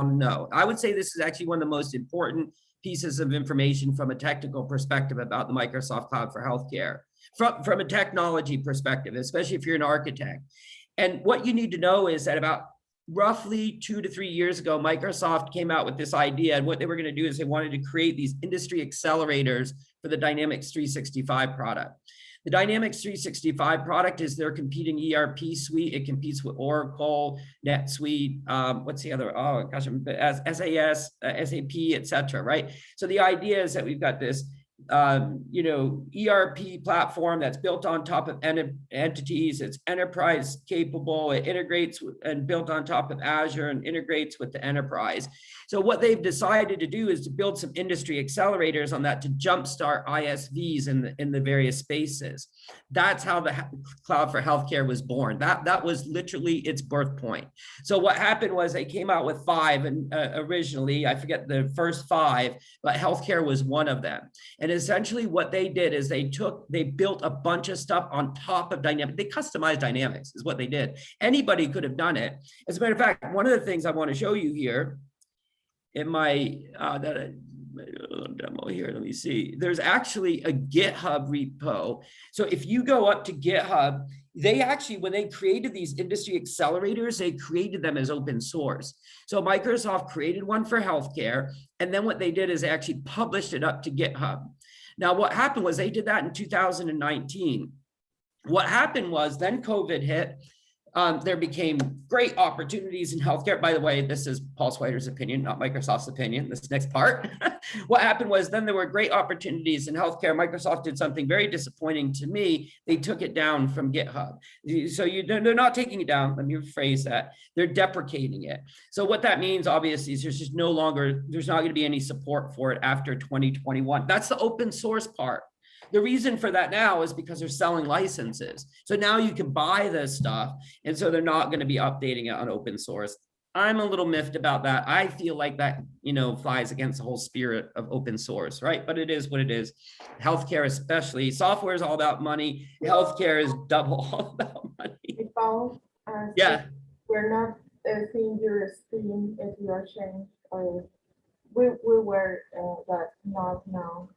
to know. I would say this is actually one of the most important pieces of information from a technical perspective about the Microsoft Cloud for Healthcare, from a technology perspective, especially if you're an architect. And what you need to know is that about roughly 2 to 3 years ago, Microsoft came out with this idea, and what they were going to do is they wanted to create these industry accelerators for the Dynamics 365 product. The Dynamics 365 product is their competing ERP suite. It competes with Oracle, NetSuite, what's the other? Oh gosh, SAS, SAP, etc. Right? So the idea is that we've got this ERP platform that's built on top of entities. It's enterprise capable. It integrates and built on top of Azure and integrates with the enterprise. So what they've decided to do is to build some industry accelerators on that to jumpstart ISVs in the various spaces. That's how the Cloud for Healthcare was born. That was literally its birth point. So what happened was they came out with 5, and originally, I forget the first 5, but healthcare was one of them. And essentially what they did is they built a bunch of stuff on top of Dynamics. They customized Dynamics is what they did. Anybody could have done it. As a matter of fact, one of the things I want to show you here in my demo here, let me see. There's actually a GitHub repo. So if you go up to GitHub, they actually, when they created these industry accelerators, they created them as open source. So Microsoft created one for healthcare, and then what they did is they actually published it up to GitHub. Now, what happened was they did that in 2019. What happened was then COVID hit. There became great opportunities in healthcare. By the way, this is Paul Swider's opinion, not Microsoft's opinion, this next part. What happened was then there were great opportunities in healthcare. Microsoft did something very disappointing to me. They took it down from GitHub. So they're not taking it down. Let me rephrase that. They're deprecating it. So what that means, obviously, is there's not going to be any support for it after 2021. That's the open source part. The reason for that now is because they're selling licenses. So now you can buy this stuff. And so they're not going to be updating it on open source. I'm a little miffed about that. I feel like that, flies against the whole spirit of open source, right? But it is what it is. Healthcare, especially, software is all about money. Healthcare is double all about money. Paul, yeah. We're not seeing your screen if you are sharing. We were, but not now.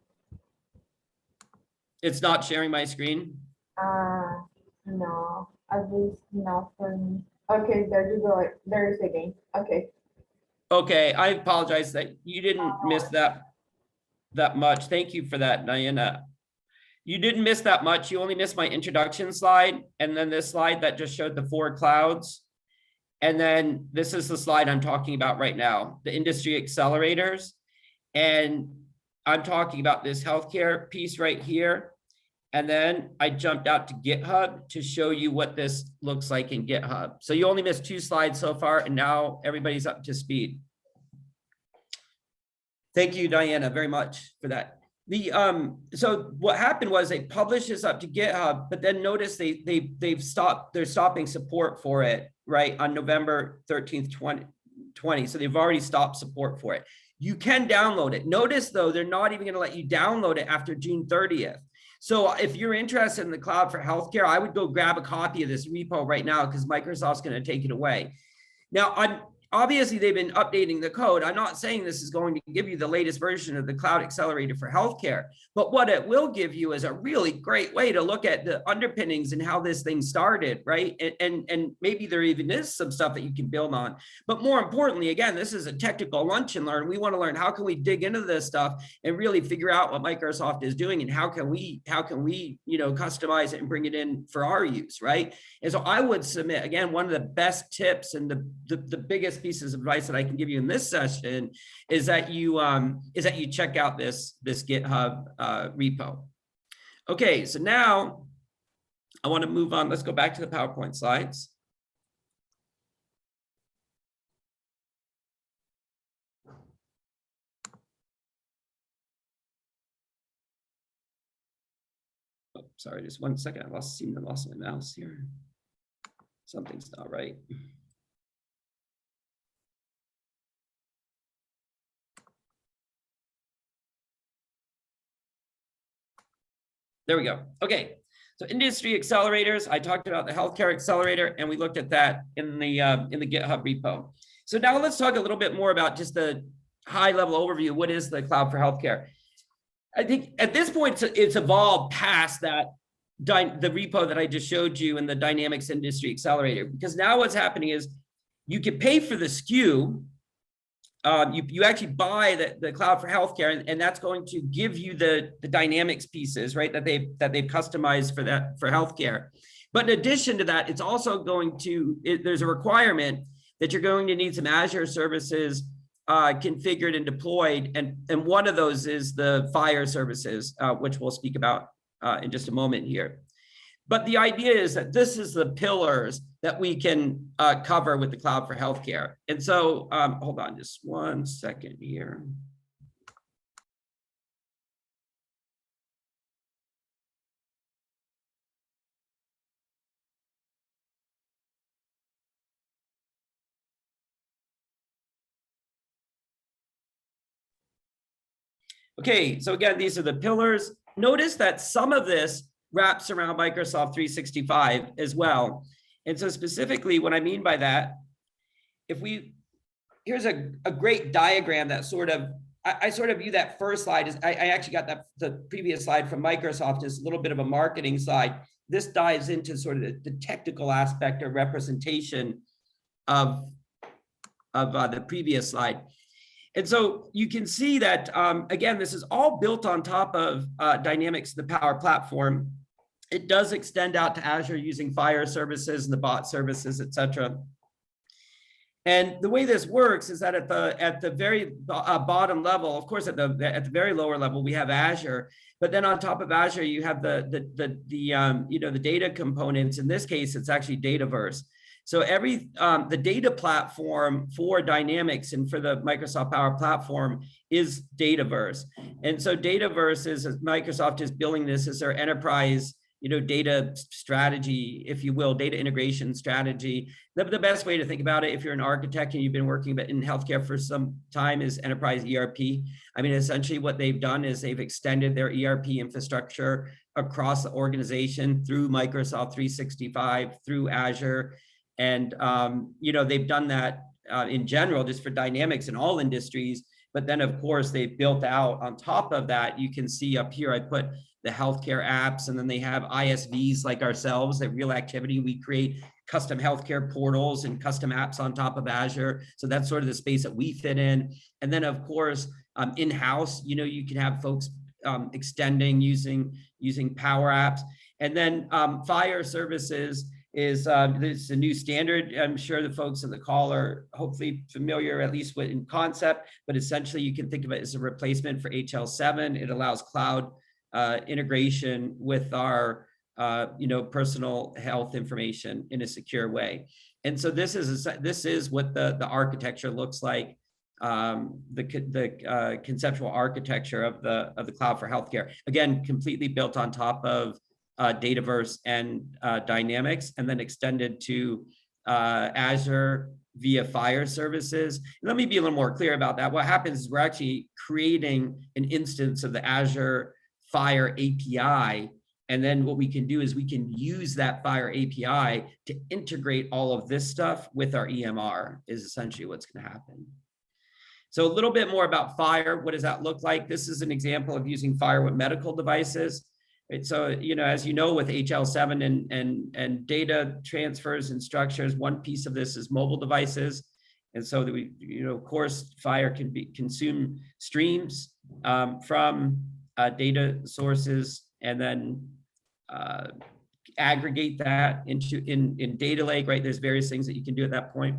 It's not sharing my screen? No, at least not for me. Okay, there you go. There is again. Okay. Okay, I apologize that you didn't miss that much. Thank you for that, Diana. You didn't miss that much. You only missed my introduction slide, and then this slide that just showed the 4 clouds. And then this is the slide I'm talking about right now, the industry accelerators. And I'm talking about this healthcare piece right here. And then I jumped out to GitHub to show you what this looks like in GitHub. So you only missed 2 slides so far, and now everybody's up to speed. Thank you, Diana, very much for that. So what happened was they published this up to GitHub, but then notice they're stopping support for it, right, on November 13th, 2020. So they've already stopped support for it. You can download it. Notice though, they're not even going to let you download it after June 30th. So if you're interested in the Cloud for Healthcare, I would go grab a copy of this repo right now because Microsoft's going to take it away. Now, obviously, they've been updating the code. I'm not saying this is going to give you the latest version of the Cloud Accelerator for Healthcare, but what it will give you is a really great way to look at the underpinnings and how this thing started, right? And maybe there even is some stuff that you can build on. But more importantly, again, this is a technical lunch and learn. We want to learn how can we dig into this stuff and really figure out what Microsoft is doing and how can we customize it and bring it in for our use, right? And so I would submit, again, one of the best tips and the biggest pieces of advice that I can give you in this session is that you check out this GitHub repo. Okay, so now I want to move on. Let's go back to the PowerPoint slides. Oh, sorry, just one second. I seem to have lost my mouse here. Something's not right. There we go. Okay, so industry accelerators. I talked about the healthcare accelerator, and we looked at that in the GitHub repo. So now let's talk a little bit more about just the high level overview. What is the cloud for healthcare? I think at this point, it's evolved past that the repo that I just showed you in the Dynamics Industry Accelerator, because now what's happening is you can pay for the SKU. You actually buy the cloud for healthcare, and that's going to give you the Dynamics pieces, right? That they've customized for healthcare. But in addition to that, it's also going to, there's a requirement that you're going to need some Azure services configured and deployed, and one of those is the FHIR services, which we'll speak about in just a moment here. But the idea is that this is the pillars that we can cover with the cloud for healthcare. And so, hold on just 1 second here. Okay, so again, these are the pillars. Notice that some of this wraps around Microsoft 365 as well. And so specifically what I mean by that, here's a great diagram that sort of, I sort of view that first slide as, I actually got the previous slide from Microsoft as a little bit of a marketing slide. This dives into sort of the technical aspect or representation of the previous slide. And so you can see that, again, this is all built on top of Dynamics, the Power Platform. It does extend out to Azure using FHIR services and the bot services, et cetera. And the way this works is that at the very bottom level, of course, at the very lower level, we have Azure, but then on top of Azure, you have the data components. In this case, it's actually Dataverse. So the data platform for Dynamics and for the Microsoft Power Platform is Dataverse. And so Dataverse is, Microsoft is billing this as their enterprise, data strategy, if you will, data integration strategy. The best way to think about it, if you're an architect and you've been working in healthcare for some time, is enterprise ERP. I mean, essentially what they've done is they've extended their ERP infrastructure across the organization through Microsoft 365, through Azure. And, they've done that in general, just for Dynamics in all industries. But then, of course, they've built out on top of that. You can see up here, I put the healthcare apps, and then they have ISVs like ourselves at Real Activity. We create custom healthcare portals and custom apps on top of Azure. So that's sort of the space that we fit in. And then, of course, in-house, you can have folks extending using Power Apps. And then FHIR services is this a new standard. I'm sure the folks on the call are hopefully familiar, at least with in concept, but essentially you can think of it as a replacement for HL7. It allows cloud integration with our personal health information in a secure way. And so this is what the architecture looks like, the conceptual architecture of the cloud for healthcare. Again, completely built on top of Dataverse and Dynamics, and then extended to Azure via FHIR services. And let me be a little more clear about that. What happens is we're actually creating an instance of the Azure FHIR API. And then what we can do is we can use that FHIR API to integrate all of this stuff with our EMR, is essentially what's going to happen. So a little bit more about FHIR. What does that look like? This is an example of using FHIR with medical devices. Right, so, as you know, with HL7 and data transfers and structures, one piece of this is mobile devices. And so that we, of course, FHIR can consume streams from data sources and then aggregate that in data lake, right? There's various things that you can do at that point.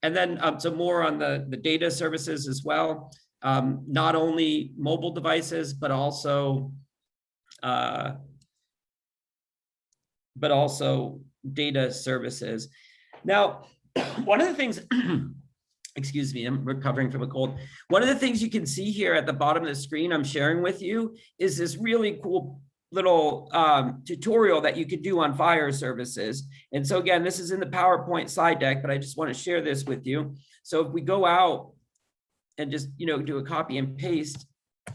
And then so more on the data services as well, not only mobile devices, but also data services. Now, one of the things, excuse me, I'm recovering from a cold. One of the things you can see here at the bottom of the screen I'm sharing with you is this really cool little tutorial that you could do on FHIR services. And so again, this is in the PowerPoint slide deck, but I just want to share this with you. So if we go out and just, do a copy and paste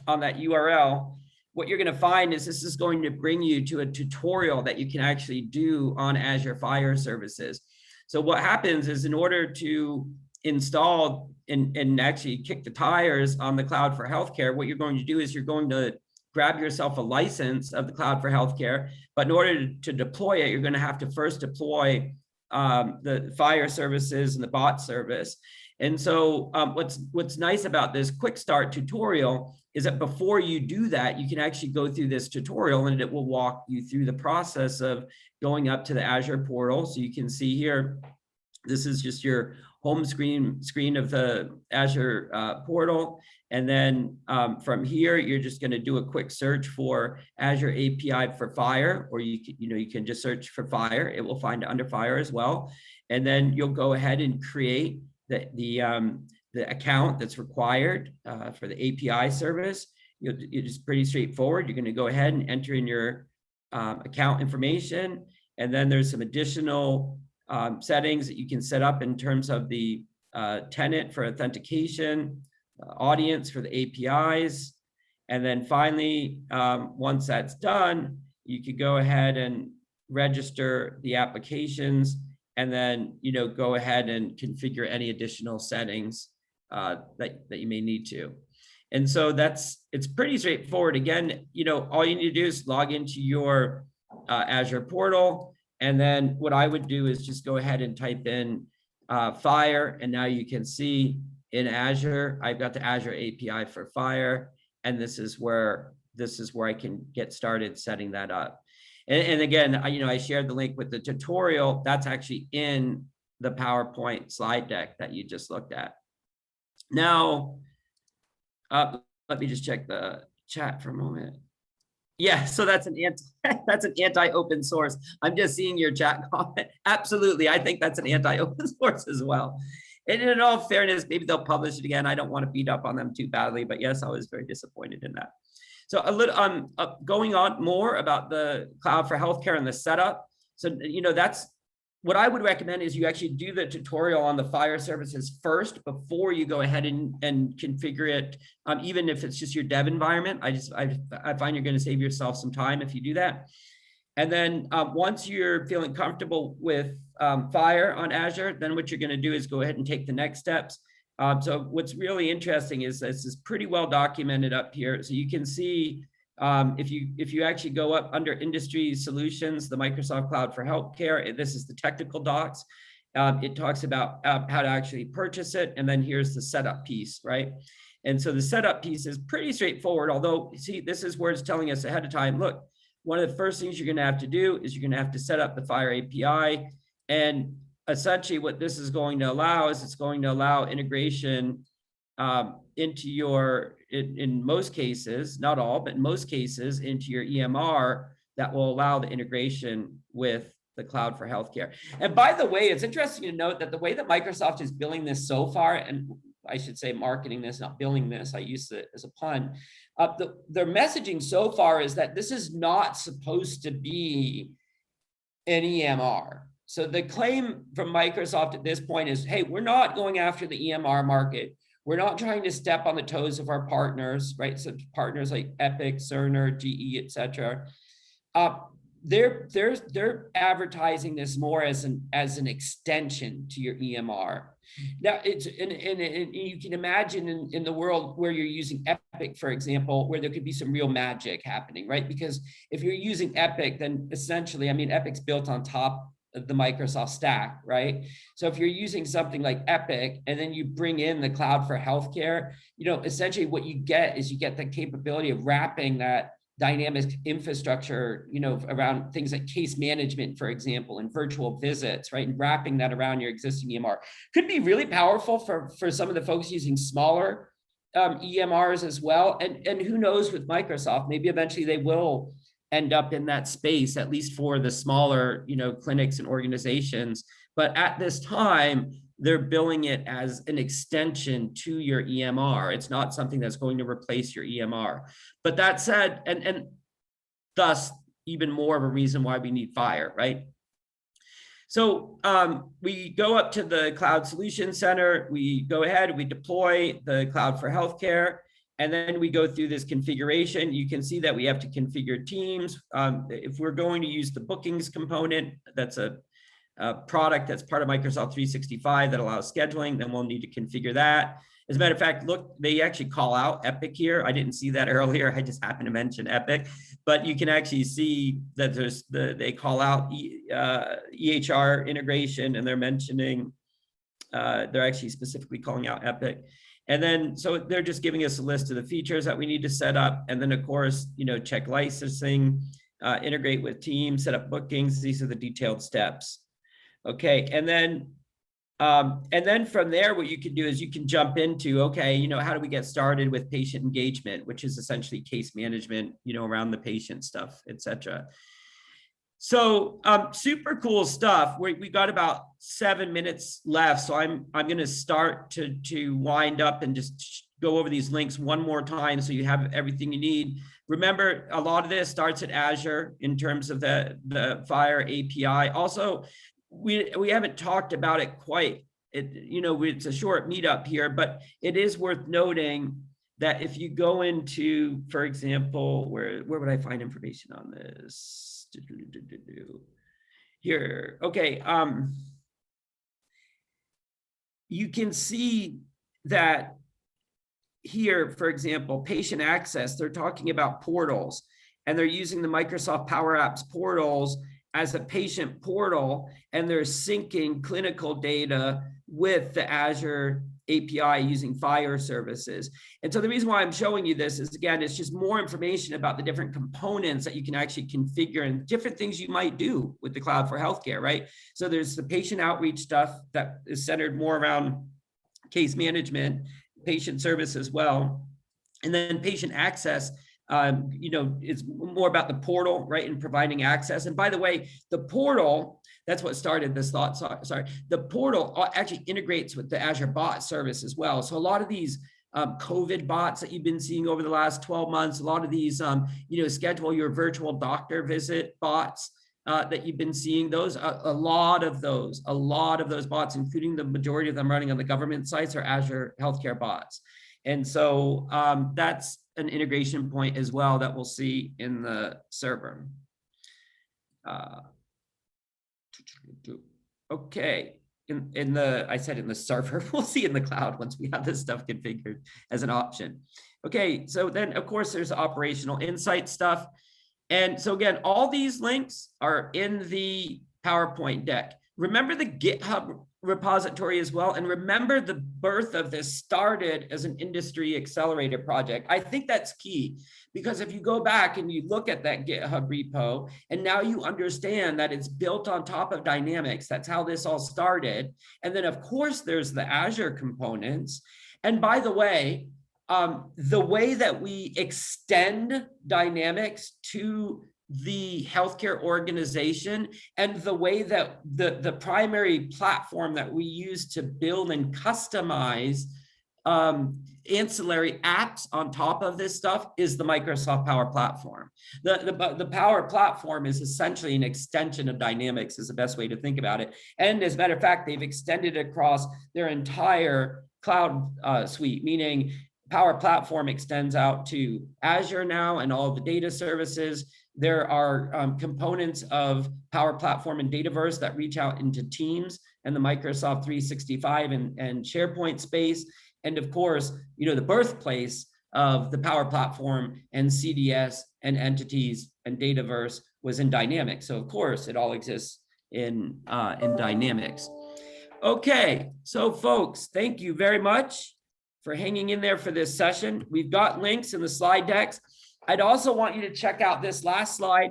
on that URL, what you're going to find is this is going to bring you to a tutorial that you can actually do on Azure FHIR services. So what happens is in order to install and actually kick the tires on the cloud for healthcare, what you're going to do is you're going to grab yourself a license of the cloud for healthcare. But in order to deploy it, you're going to have to first deploy the FHIR services and the bot service. And so what's nice about this quick start tutorial is that before you do that, you can actually go through this tutorial and it will walk you through the process of going up to the Azure portal. So you can see here, this is just your home screen of the Azure portal. And then from here, you're just going to do a quick search for Azure API for FHIR, or you can just search for FHIR. It will find under FHIR as well. And then you'll go ahead and create the account that's required for the API service. It's pretty straightforward. You're going to go ahead and enter in your account information, and then there's some additional settings that you can set up in terms of the tenant for authentication, audience for the APIs, and then finally, once that's done, you could go ahead and register the applications, and then go ahead and configure any additional settings that you may need to. And so it's pretty straightforward. Again, all you need to do is log into your Azure portal, and then what I would do is just go ahead and type in FHIR, and now you can see in Azure, I've got the Azure API for FHIR, and this is where I can get started setting that up. And again, I shared the link with the tutorial. That's actually in the PowerPoint slide deck that you just looked at. Now, let me just check the chat for a moment. Yeah, so that's an anti-open source. I'm just seeing your chat comment. Absolutely, I think that's an anti-open source as well. And in all fairness, maybe they'll publish it again. I don't want to beat up on them too badly, but yes, I was very disappointed in that. So a little going on more about the cloud for healthcare and the setup. So that's what I would recommend is you actually do the tutorial on the FHIR services first before you go ahead and configure it. Even if it's just your dev environment, I find you're going to save yourself some time if you do that. And then once you're feeling comfortable with FHIR on Azure, then what you're going to do is go ahead and take the next steps. So what's really interesting is this is pretty well documented up here. So you can see if you actually go up under industry solutions, the Microsoft Cloud for Healthcare, this is the technical docs. It talks about how to actually purchase it. And then here's the setup piece, right? And so the setup piece is pretty straightforward, although see, this is where it's telling us ahead of time, look, one of the first things you're going to have to do is you're going to have to set up the FHIR API. And essentially what this is going to allow is it's going to allow integration into your, in most cases, not all, but in most cases, into your EMR that will allow the integration with the cloud for healthcare. And by the way, it's interesting to note that the way that Microsoft is billing this so far, and I should say marketing this, not billing this, I use it as a pun, their messaging so far is that this is not supposed to be an EMR. So the claim from Microsoft at this point is, hey, we're not going after the EMR market. We're not trying to step on the toes of our partners, right? So partners like Epic, Cerner, GE, et cetera. They're advertising this more as an extension to your EMR. Now it's and you can imagine in the world where you're using Epic, for example, where there could be some real magic happening, right? Because if you're using Epic, then essentially, I mean, Epic's built on top of the Microsoft stack, right? So if you're using something like Epic and then you bring in the cloud for healthcare, essentially what you get is you get the capability of wrapping that dynamic infrastructure, around things like case management, for example, and virtual visits, right? And wrapping that around your existing EMR could be really powerful for some of the folks using smaller EMRs as well. And who knows with Microsoft, maybe eventually they will end up in that space, at least for the smaller, clinics and organizations. But at this time, they're billing it as an extension to your EMR. It's not something that's going to replace your EMR. But that said, and thus even more of a reason why we need FHIR, right? So we go up to the Cloud Solutions Center, we go ahead, we deploy the cloud for healthcare, and then we go through this configuration. You can see that we have to configure teams. If we're going to use the bookings component, that's a product that's part of Microsoft 365 that allows scheduling, then we'll need to configure that. As a matter of fact, look, they actually call out Epic here. I didn't see that earlier. I just happened to mention Epic, but you can actually see that there's they call out EHR integration, and they're mentioning, they're actually specifically calling out Epic. And then, so they're just giving us a list of the features that we need to set up. And then of course, check licensing, integrate with Teams, set up bookings. These are the detailed steps. Okay, and then from there, what you can do is you can jump into, okay, how do we get started with patient engagement, which is essentially case management, around the patient stuff, etc. So super cool stuff. We got about 7 minutes left, so I'm going to start to wind up and just go over these links one more time so you have everything you need. Remember, a lot of this starts at Azure in terms of the FHIR API. Also, we haven't talked about it quite. It's a short meetup here, but it is worth noting that if you go into, for example, where would I find information on this? Here, okay. You can see that here, for example, patient access, they're talking about portals, and they're using the Microsoft Power Apps portals as a patient portal, and they're syncing clinical data with the Azure API using FHIR services. And so the reason why I'm showing you this is, again, it's just more information about the different components that you can actually configure and different things you might do with the cloud for healthcare, right? So there's the patient outreach stuff that is centered more around case management, patient service as well. And then patient access, it's more about the portal, right, and providing access. And by the way, the portal, that's what started this thought. Sorry, the portal actually integrates with the Azure bot service as well. So a lot of these COVID bots that you've been seeing over the last 12 months, a lot of these, schedule your virtual doctor visit bots that you've been seeing, those, a lot of those bots, including the majority of them running on the government sites, are Azure healthcare bots. And so that's an integration point as well that we'll see in the server. Okay, I said in the server, we'll see in the cloud once we have this stuff configured as an option. Okay, so then of course there's operational insight stuff. And so again, all these links are in the PowerPoint deck. Remember the GitHub repository as well. And remember, the birth of this started as an industry accelerator project. I think that's key, because if you go back and you look at that GitHub repo, and now you understand that it's built on top of Dynamics, that's how this all started. And then of course, there's the Azure components. And by the way that we extend Dynamics to the healthcare organization, and the way that the primary platform that we use to build and customize ancillary apps on top of this stuff is the Microsoft Power Platform. The Power Platform is essentially an extension of Dynamics, is the best way to think about it. And as a matter of fact, they've extended it across their entire cloud suite, meaning Power Platform extends out to Azure now and all of the data services. There are components of Power Platform and Dataverse that reach out into Teams and the Microsoft 365 and SharePoint space. And of course, the birthplace of the Power Platform and CDS and entities and Dataverse was in Dynamics. So of course, it all exists in Dynamics. Okay, so folks, thank you very much for hanging in there for this session. We've got links in the slide decks. I'd also want you to check out this last slide,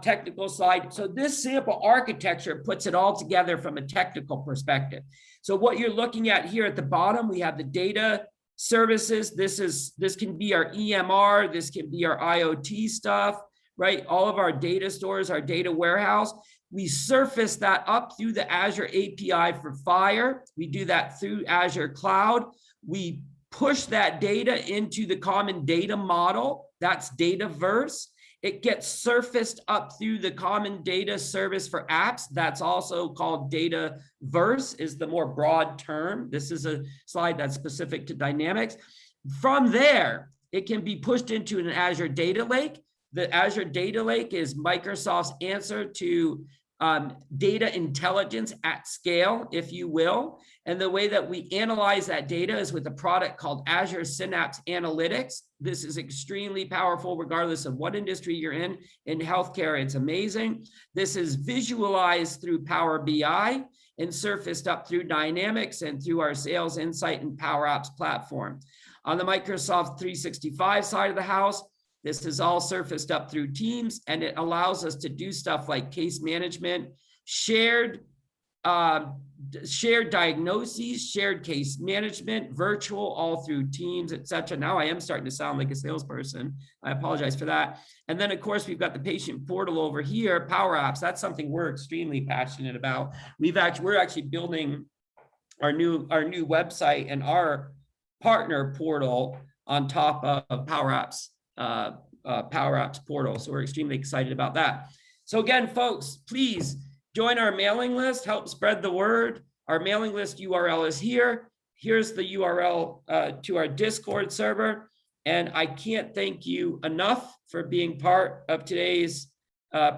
technical slide. So this sample architecture puts it all together from a technical perspective. So what you're looking at here at the bottom, we have the data services. This can be our EMR, this can be our IoT stuff, right? All of our data stores, our data warehouse. We surface that up through the Azure API for FHIR. We do that through Azure Cloud. We push that data into the common data model. That's Dataverse. It gets surfaced up through the common data service for apps. That's also called Dataverse, is the more broad term. This is a slide that's specific to Dynamics. From there, it can be pushed into an Azure Data Lake. The Azure Data Lake is Microsoft's answer to data intelligence at scale, if you will. And the way that we analyze that data is with a product called Azure Synapse Analytics. This is extremely powerful, regardless of what industry you're in. In healthcare, it's amazing. This is visualized through Power BI and surfaced up through Dynamics and through our Sales Insight and Power Apps platform. On the Microsoft 365 side of the house, this is all surfaced up through Teams, and it allows us to do stuff like case management, shared diagnoses, shared case management, virtual, all through Teams, etc. Now I am starting to sound like a salesperson. I apologize for that. And then, of course, we've got the patient portal over here, Power Apps. That's something we're extremely passionate about. We're actually building our new website and our partner portal on top of Power Apps. Power Apps portal. So we're extremely excited about that. So again, folks, please join our mailing list, help spread the word. Our mailing list URL is here. Here's the URL to our Discord server. And I can't thank you enough for being part of today's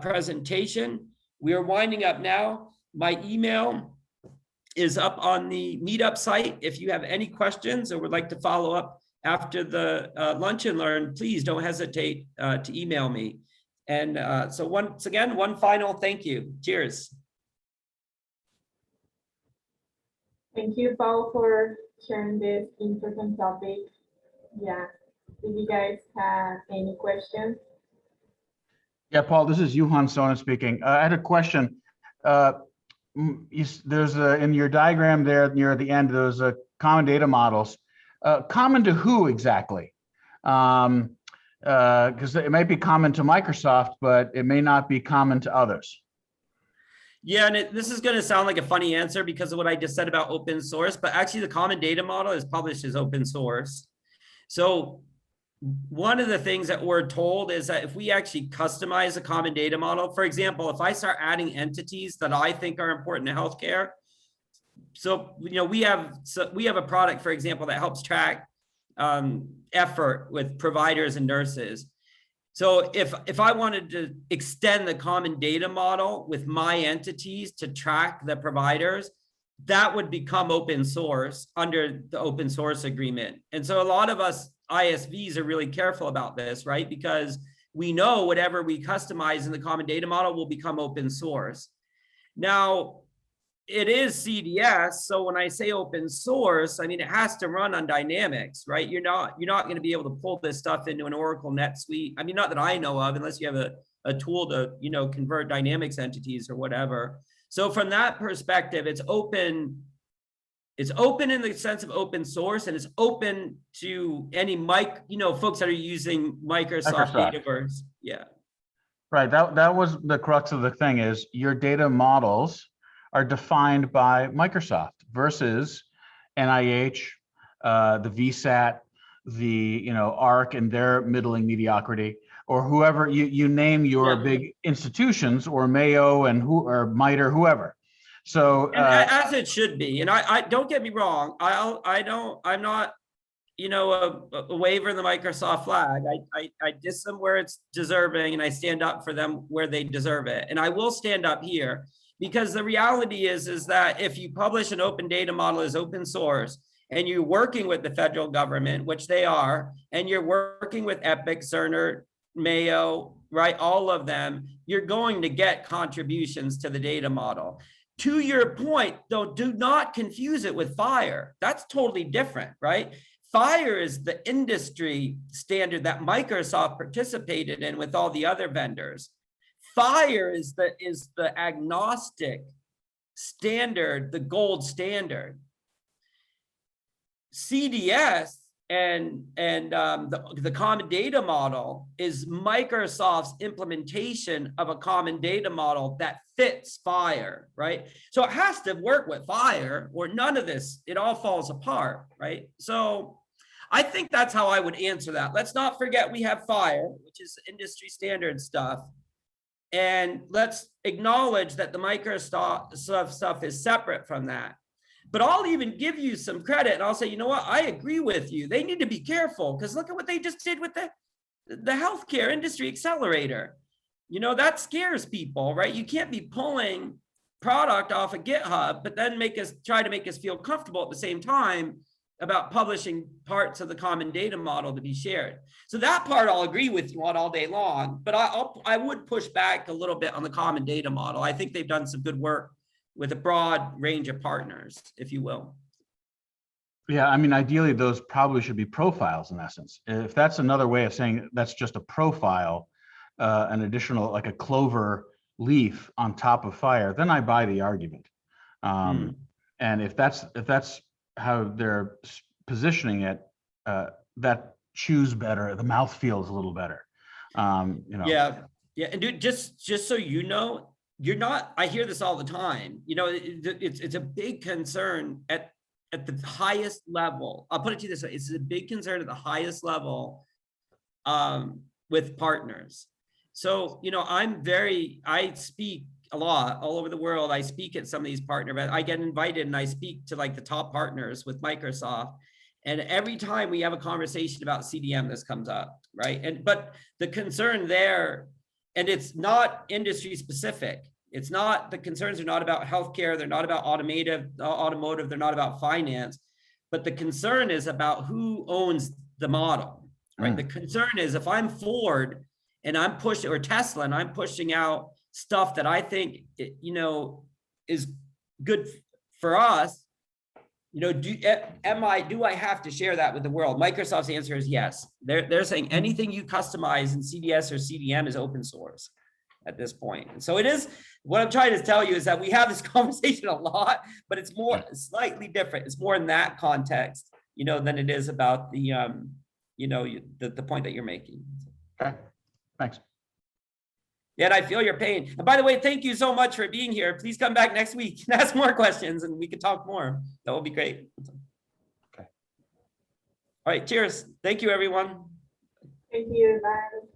presentation. We are winding up now. My email is up on the Meetup site. If you have any questions or would like to follow up after the lunch and learn, please don't hesitate to email me. And so once again, one final thank you. Cheers. Thank you, Paul, for sharing this important topic. Yeah. Do you guys have any questions? Yeah, Paul, this is Johan Sona speaking. I had a question. There's in your diagram there near the end, there's a common data models. Common to who exactly? Because it might be common to Microsoft, but it may not be common to others. Yeah, and this is going to sound like a funny answer because of what I just said about open source, but actually the common data model is published as open source. So one of the things that we're told is that if we actually customize a common data model, for example, if I start adding entities that I think are important to healthcare, so, we have a product, for example, that helps track effort with providers and nurses. So if I wanted to extend the common data model with my entities to track the providers, that would become open source under the open source agreement. And so a lot of us ISVs are really careful about this, right? Because we know whatever we customize in the common data model will become open source. Now, it is CDS, so when I say open source, I mean it has to run on Dynamics, right? You're not going to be able to pull this stuff into an Oracle NetSuite. I mean, not that I know of, unless you have a tool to convert Dynamics entities or whatever. So from that perspective, it's open. It's open in the sense of open source, and it's open to any folks that are using Microsoft Dataverse. Yeah. Right. That was the crux of the thing. Is your data models are defined by Microsoft versus NIH, the VSAT, the ARC and their middling mediocrity, or whoever you name your big institutions, or Mayo and or MITRE, whoever. So as it should be. And I don't get me wrong. I'm not a waiver in the Microsoft flag. I diss them where it's deserving, and I stand up for them where they deserve it. And I will stand up here. Because the reality is that if you publish an open data model as open source and you're working with the federal government, which they are, and you're working with Epic, Cerner, Mayo, right, all of them, you're going to get contributions to the data model. To your point, though, do not confuse it with FHIR. That's totally different, right? FHIR is the industry standard that Microsoft participated in with all the other vendors. FHIR is the agnostic standard, the gold standard. CDS and the common data model is Microsoft's implementation of a common data model that fits FHIR, right? So it has to work with FHIR, or none of this, it all falls apart, right? So I think that's how I would answer that. Let's not forget we have FHIR, which is industry standard stuff. And let's acknowledge that the Microsoft stuff is separate from that. But I'll even give you some credit, and I'll say, you know what, I agree with you. They need to be careful, because look at what they just did with the healthcare industry accelerator. you know, that scares people, right? You can't be pulling product off of GitHub, but then try to make us feel comfortable at the same time about publishing parts of the common data model to be shared. So that part I'll agree with you on all day long, but I would push back a little bit on the common data model. I think they've done some good work with a broad range of partners, if you will. Yeah, I mean, ideally, those probably should be profiles in essence. If that's another way of saying that's just a profile, an additional, like a clover leaf on top of FHIR, then I buy the argument. And if that's how they're positioning it, that chews better, the mouth feels a little better. You know. Yeah, and dude, just so you know, you're not, I hear this all the time, you know, it's a big concern at the highest level. I'll put it to you this way, it's a big concern at the highest level with partners. So, you know, I speak a lot all over the world. I speak at some of these partner events. I get invited and I speak to like the top partners with Microsoft. And every time we have a conversation about CDM, this comes up, right? But the concern there, and it's not industry specific. It's not, the concerns are not about healthcare. They're not about automotive. They're not about finance. But the concern is about who owns the model, right? The concern is if I'm Ford and I'm pushing, or Tesla, and I'm pushing out stuff that I think, you know, is good for us, you know, do I have to share that with the world? Microsoft's answer is yes. They're saying anything you customize in CDS or CDM is open source at this point. And so it is, what I'm trying to tell you is that we have this conversation a lot, but it's more slightly different. It's more in that context, you know, than it is about the, you know, the point that you're making. Okay, thanks. Yeah, and I feel your pain. And by the way, thank you so much for being here. Please come back next week and ask more questions and we can talk more. That will be great. Okay. All right, cheers. Thank you, everyone. Thank you, bye.